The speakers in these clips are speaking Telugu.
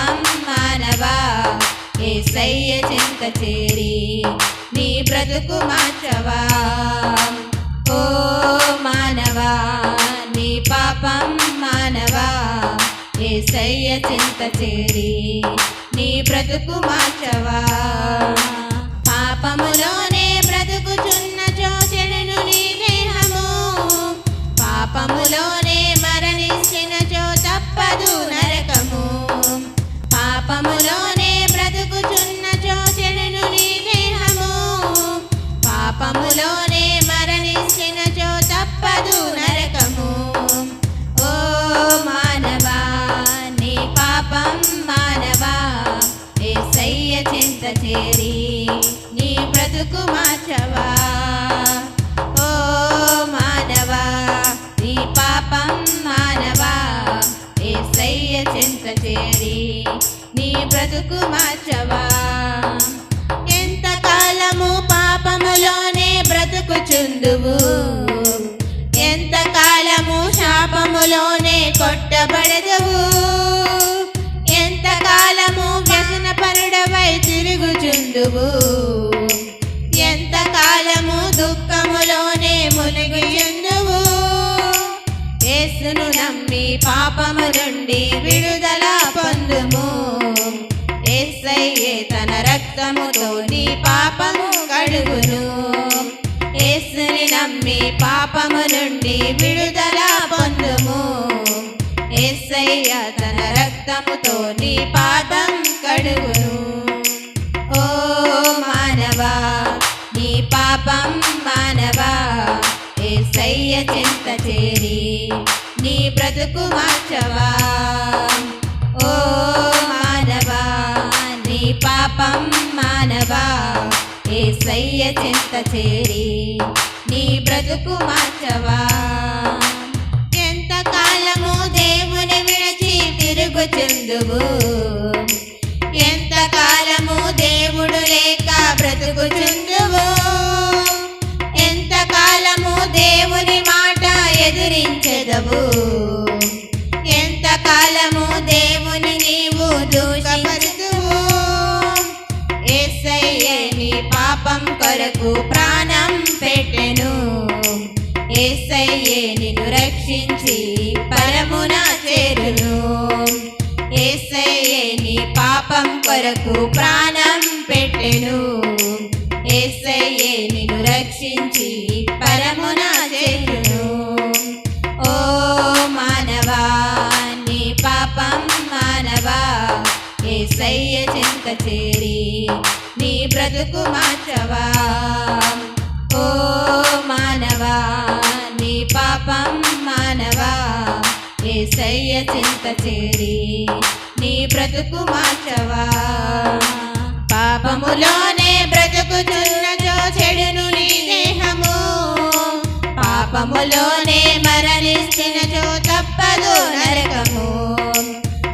పాపం మానవా యేసయ్య చింత చేరి నీ బ్రతుకు మార్చవా ఓ మానవా నీ పాపం మానవా యేసయ్య చింత చేరి నీ బ్రతుకు మార్చవా పాపములోనే బ్రతుకుచున్నచో చెడును నీ దేహము పాపములోనే మరణించినచో తప్పదు నరకము పాపములోనే బ్రతుకుచున్నచో చెడును నీ దేహము పాపములోనే మరణించినచో తప్పదు నరకము ఓ మానవా నీ పాపం మానవా యేసయ్య చింత చేరి నీ బ్రతుకు మార్చవా ఓ మానవా నీ పాపం మానవా యేసయ్య చింత చేరి నీ బ్రతుకు మార్చవా ఎంతకాలము పాపములోనే బ్రతుకుచుందువు ఎంతకాలము శాపములోనే కొట్టబడదువు ఎంతకాలము వ్యసనపరుడవై తిరుగుచుందువు ఎంతకాలము దుఃఖములోనే మునిగియుందువు యేసును నమ్మి పాపము నుండి విడుదల పొందుము యేసయ్యే తన రక్తముతో నీ పాపము కడుగును యేసుని నమ్మి పాపము నుండి విడుదల పొందుము యేసయ్య తన రక్తముతో నీ పాపం కడుగును ఓ మానవా నీ పాపం మానవా యేసయ్య చింత చేరి నీ బ్రతుకు మార్చవా ఓ మానవా నీ పాపం మానవా యేసయ్య చింత చేరి నీ బ్రతుకు మార్చవా ఎంతకాలము దేవుని విడిచి తిరుగుచుందువు ఎంతకాలము దేవుడు లేక బ్రతుకుచుందువు ఎంతకాలము దేవుని మాట ఎదిరించెదవు ఎంతకాలము దేవుని నీవు దూషించుదువు యేసయ్యే నీ పాపం కొరకు ప్రాణం పెట్టెను యేసయ్యే నిన్ను రక్షించి పరమున చేరును యేసయ్యే నీ పాపం కొరకు ప్రాణం పెట్టెను యేసయ్యే నిన్ను రక్షించి పరమున చేరును ఓ మానవా నీ పాపం మానవా యేసయ్య చింత చేరి నీ బ్రతుకు మార్చవా ఓ మానవా నీ పాపం మానవా యేసయ్య చింత చేరి నీ బ్రతుకు మార్చవా పాపములోనే బ్రతుకుచున్నచో చెడును నీ దేహము పాపములోనే మరణించినచో తప్పదు నరకము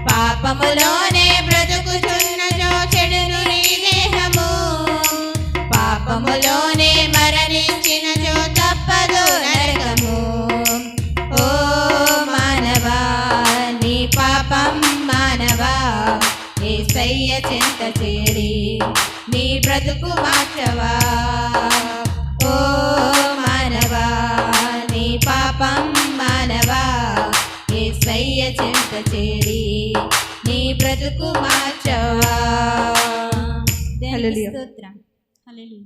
పాపములోనే బ్రతుకుచున్నచో చెడును నీ దేహము పాపములోనే మరణించినచో తప్పదు నరకము ఓ మానవా నీ పాపం మానవా యేసయ్య చింత చేరి నీ బ్రతుకు మార్చవా ఓ మానవా నీ పాపం మానవా యేసయ్య చింత చేరి నీ బ్రతుకు మార్చవా. హల్లెలూయా. స్తోత్రం. హల్లెలూయా.